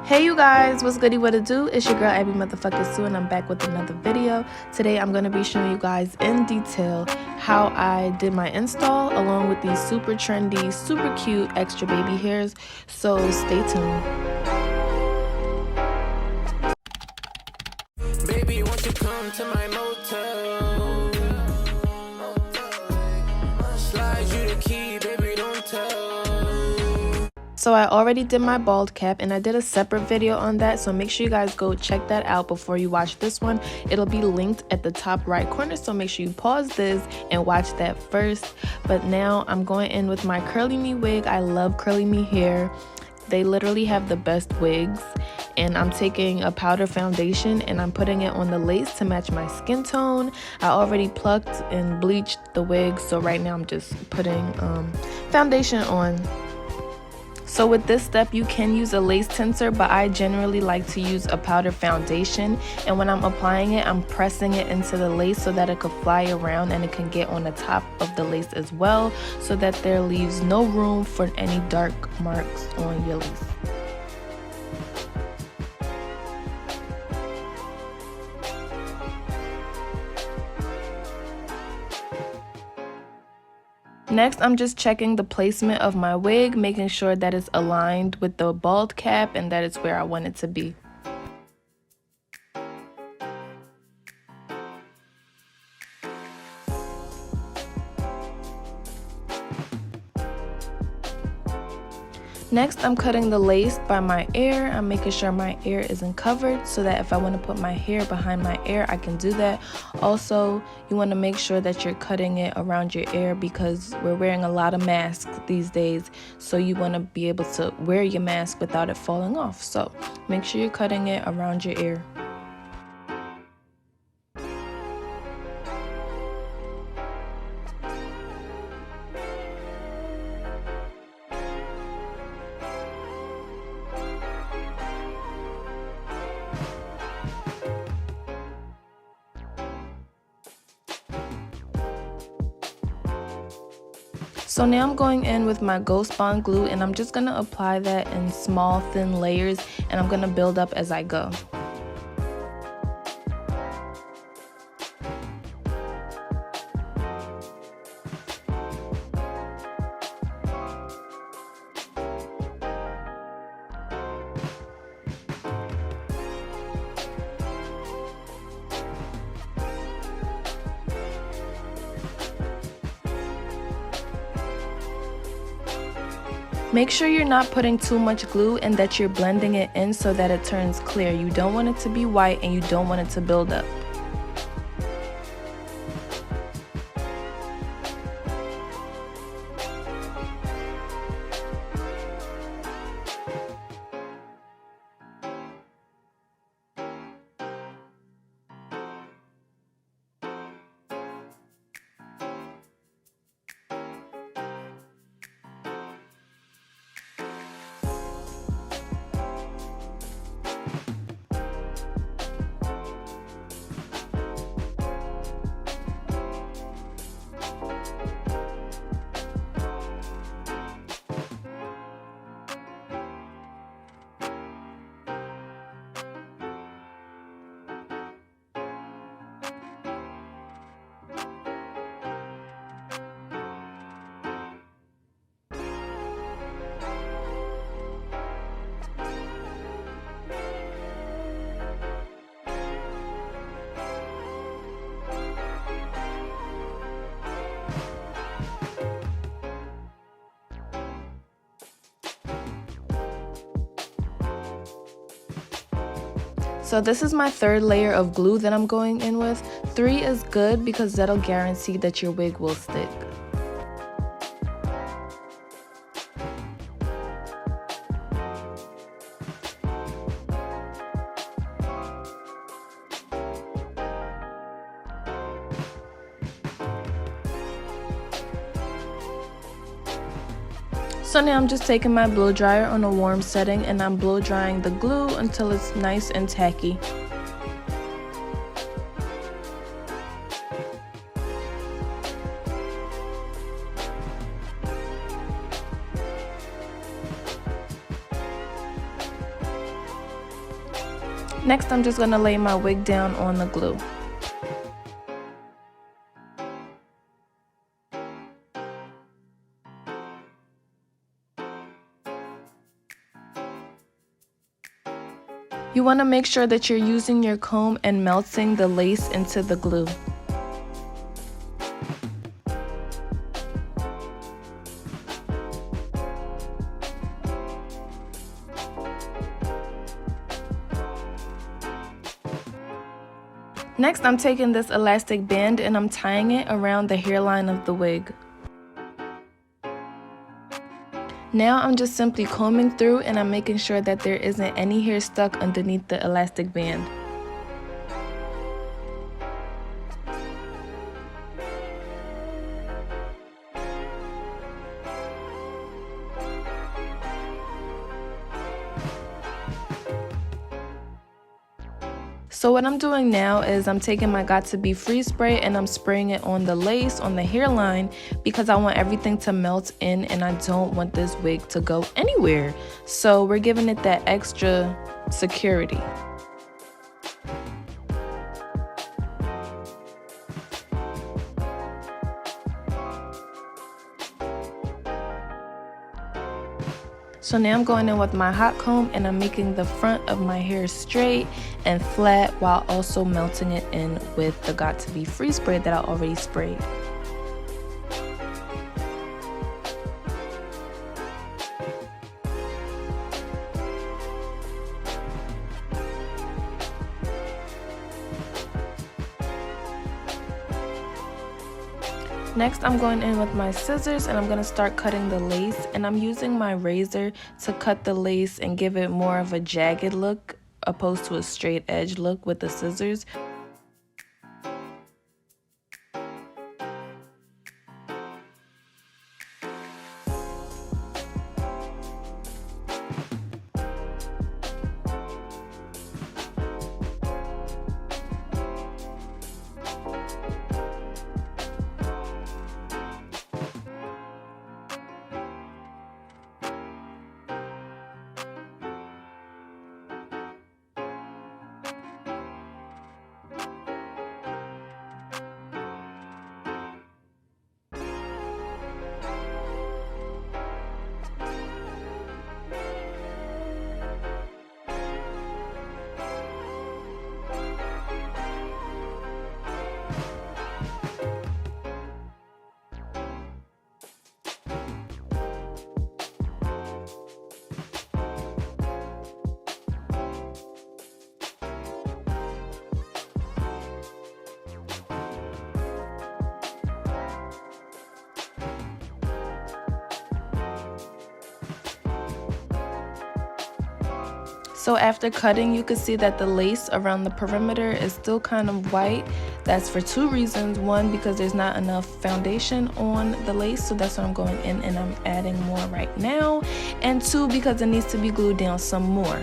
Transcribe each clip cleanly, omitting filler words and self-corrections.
Hey you guys, what's goody, what it do? It's your girl Abi-Sue and I'm back with another video. Today I'm going to be showing you guys in detail how I did my install along with these super trendy, super cute extra baby hairs. So stay tuned. Baby, won't you come to my motel? Slide you the key, baby, don't tell. So I already did my bald cap and I did a separate video on that, so make sure you guys go check that out before you watch this one. It'll be linked at the top right corner, so make sure you pause this and watch that first. But now I'm going in with my CurlyMe wig. I love CurlyMe hair. They literally have the best wigs. And I'm taking a powder foundation and I'm putting it on the lace to match my skin tone. I already plucked and bleached the wig, so right now I'm just putting foundation on. So with this step you can use a lace tensor, but I generally like to use a powder foundation, and when I'm applying it I'm pressing it into the lace so that it could fly around and it can get on the top of the lace as well, so that there leaves no room for any dark marks on your lace. Next, I'm just checking the placement of my wig, making sure that it's aligned with the bald cap and that it's where I want it to be. Next, I'm cutting the lace by my ear. I'm making sure my ear isn't covered so that if I want to put my hair behind my ear, I can do that. Also, you want to make sure that you're cutting it around your ear because we're wearing a lot of masks these days. So you want to be able to wear your mask without it falling off. So make sure you're cutting it around your ear. So now I'm going in with my Ghost Bond glue and I'm just going to apply that in small thin layers, and I'm going to build up as I go. Make sure you're not putting too much glue and that you're blending it in so that it turns clear. You don't want it to be white and you don't want it to build up. So this is my third layer of glue that I'm going in with. 3 is good because that'll guarantee that your wig will stick. So now I'm just taking my blow dryer on a warm setting and I'm blow drying the glue until it's nice and tacky. Next, I'm just going to lay my wig down on the glue. You want to make sure that you're using your comb and melting the lace into the glue. Next, I'm taking this elastic band and I'm tying it around the hairline of the wig. Now I'm just simply combing through and I'm making sure that there isn't any hair stuck underneath the elastic band. So what I'm doing now is I'm taking my Got To Be Free spray and I'm spraying it on the lace, on the hairline, because I want everything to melt in and I don't want this wig to go anywhere. So we're giving it that extra security. So now I'm going in with my hot comb and I'm making the front of my hair straight and flat while also melting it in with the Got To Be Free spray that I already sprayed. Next, I'm going in with my scissors and I'm going to start cutting the lace, and I'm using my razor to cut the lace and give it more of a jagged look opposed to a straight edge look with the scissors. So after cutting, you can see that the lace around the perimeter is still kind of white. That's for two reasons. One, because there's not enough foundation on the lace, so that's what I'm going in and I'm adding more right now. And two, because it needs to be glued down some more.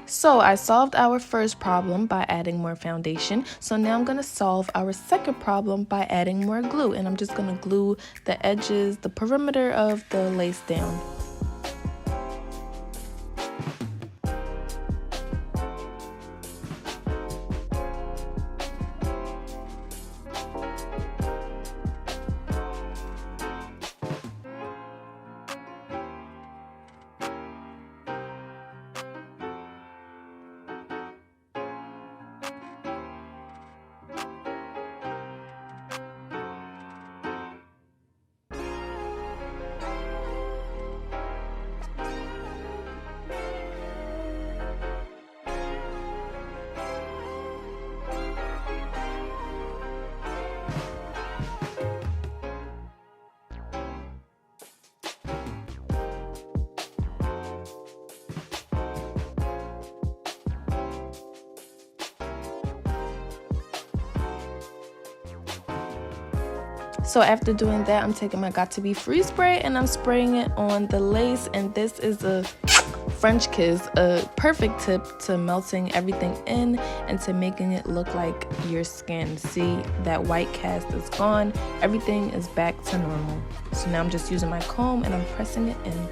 So I solved our first problem by adding more foundation. So now I'm going to solve our second problem by adding more glue. And I'm just going to glue the edges, the perimeter of the lace down. So after doing that, I'm taking my Got To Be Free spray and I'm spraying it on the lace, and this is a French kiss, a perfect tip to melting everything in and to making it look like your skin. See, that white cast is gone, everything is back to normal. So now I'm just using my comb and I'm pressing it in.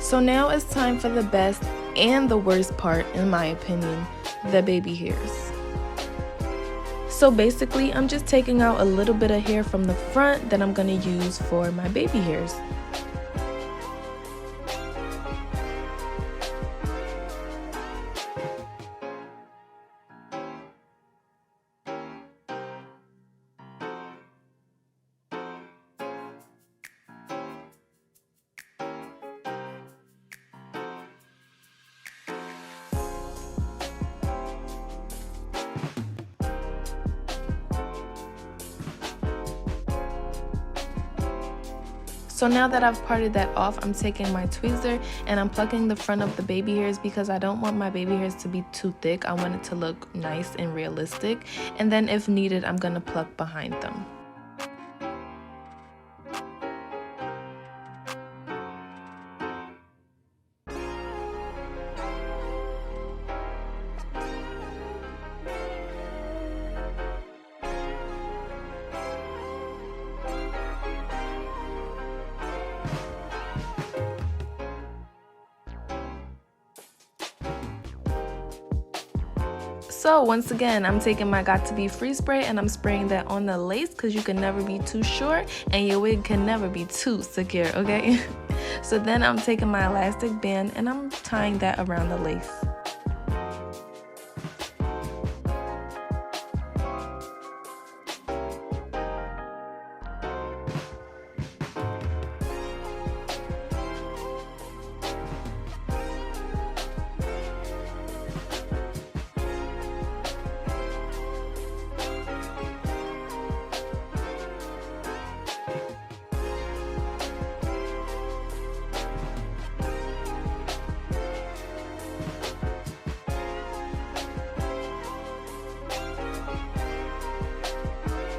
So now it's time for the best and the worst part, in my opinion, the baby hairs. So basically, I'm just taking out a little bit of hair from the front that I'm gonna use for my baby hairs. So now that I've parted that off, I'm taking my tweezer and I'm plucking the front of the baby hairs because I don't want my baby hairs to be too thick. I want it to look nice and realistic. And then if needed, I'm gonna pluck behind them. So once again, I'm taking my Got To Be Free spray and I'm spraying that on the lace because you can never be too short and your wig can never be too secure, okay? So then I'm taking my elastic band and I'm tying that around the lace.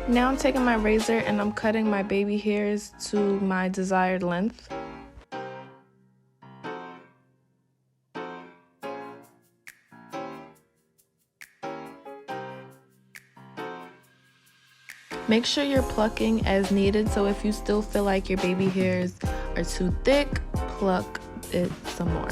Now I'm taking my razor and I'm cutting my baby hairs to my desired length. Make sure you're plucking as needed, so if you still feel like your baby hairs are too thick, pluck it some more.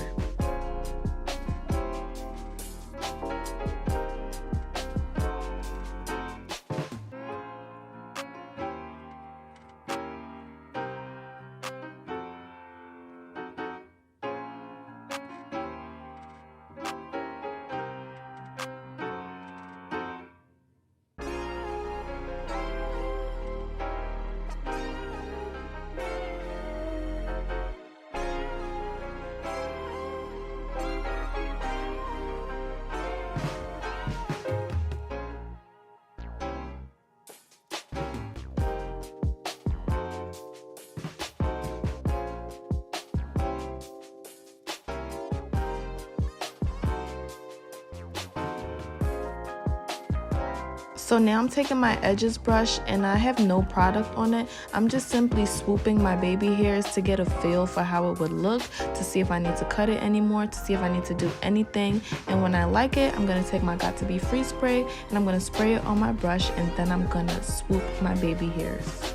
So now I'm taking my edges brush and I have no product on it. I'm just simply swooping my baby hairs to get a feel for how it would look, to see if I need to cut it anymore, to see if I need to do anything. And when I like it, I'm going to take my Got To Be Free spray and I'm going to spray it on my brush, and then I'm going to swoop my baby hairs.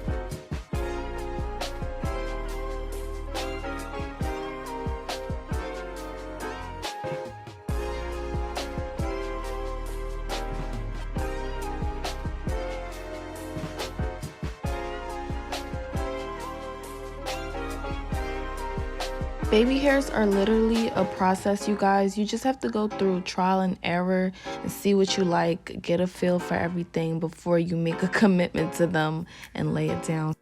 Baby hairs are literally a process, you guys. You just have to go through trial and error and see what you like, get a feel for everything before you make a commitment to them and lay it down.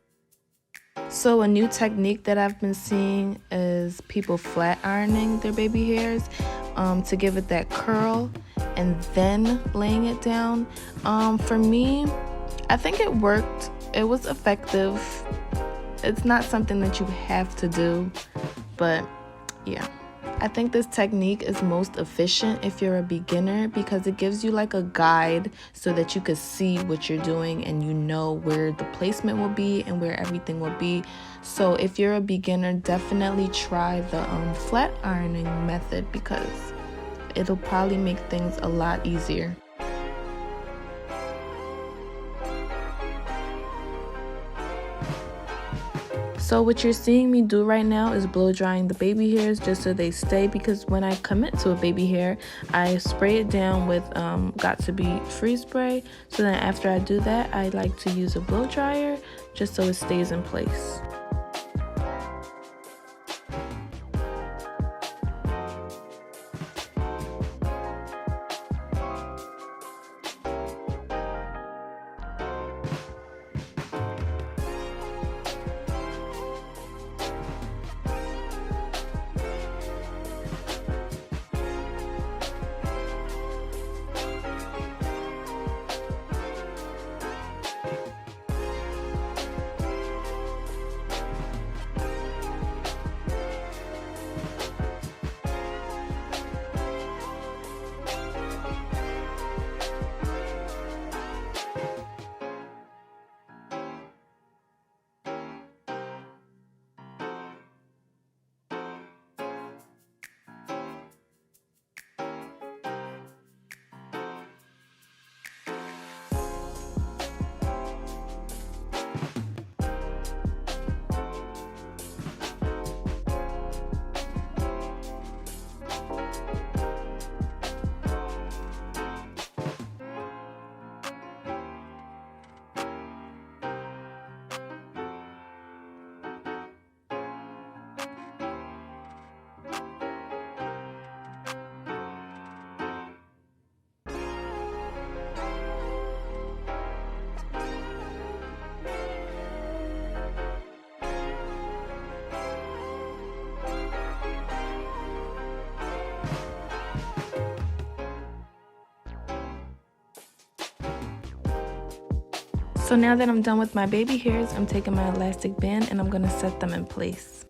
So a new technique that I've been seeing is people flat ironing their baby hairs to give it that curl and then laying it down. For me, I think it worked. It was effective. It's not something that you have to do, but yeah. I think this technique is most efficient if you're a beginner because it gives you like a guide so that you can see what you're doing and you know where the placement will be and where everything will be. So if you're a beginner, definitely try the flat ironing method because it'll probably make things a lot easier. So what you're seeing me do right now is blow drying the baby hairs just so they stay, because when I commit to a baby hair, I spray it down with Got2b freeze spray. So then after I do that, I like to use a blow dryer just so it stays in place. So now that I'm done with my baby hairs, I'm taking my elastic band and I'm going to set them in place.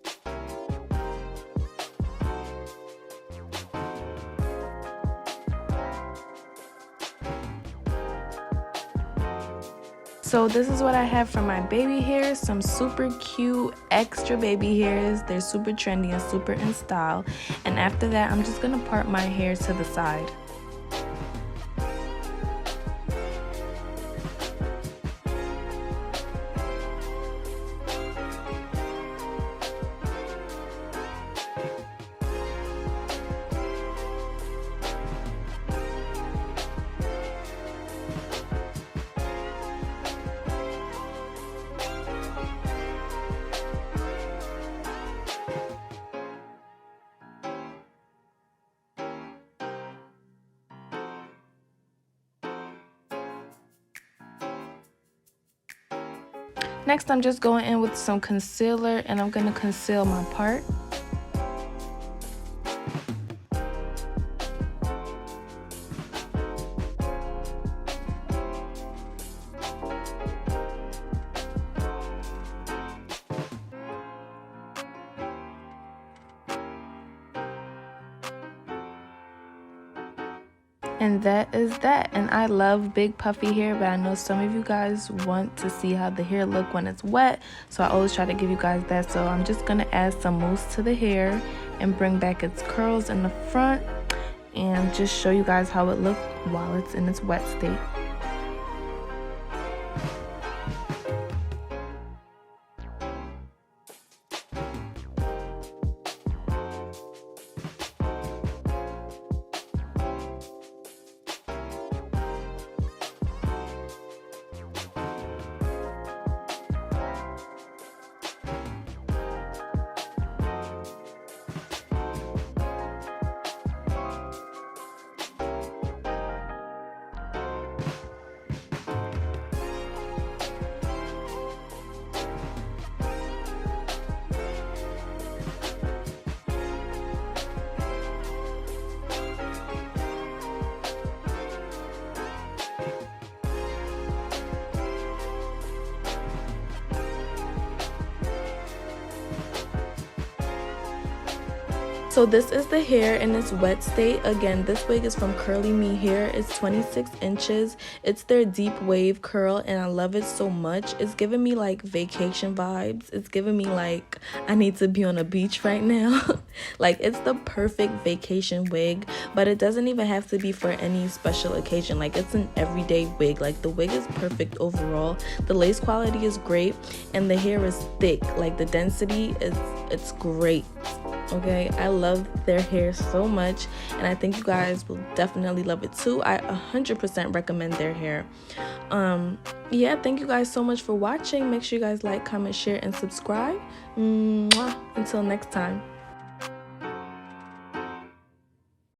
So this is what I have for my baby hairs, some super cute extra baby hairs. They're super trendy and super in style. And after that, I'm just going to part my hair to the side. Next, I'm just going in with some concealer and I'm going to conceal my part. And that is that. And I love big puffy hair, but I know some of you guys want to see how the hair look when it's wet, so I always try to give you guys that. So I'm just gonna add some mousse to the hair and bring back its curls in the front and just show you guys how it looks while it's in its wet state. So this is the hair in its wet state. Again, this wig is from CurlyMe Hair. It's 26 inches. It's their deep wave curl, and I love it so much. It's giving me like vacation vibes. It's giving me like I need to be on a beach right now. Like, it's the perfect vacation wig, but it doesn't even have to be for any special occasion. Like, it's an everyday wig. Like, the wig is perfect overall. The lace quality is great, and the hair is thick. Like, the density it's great. Okay, I love their hair so much, and I think you guys will definitely love it too. I 100% recommend their hair. Yeah, thank you guys so much for watching. Make sure you guys like, comment, share, and subscribe. Mwah. Until next time.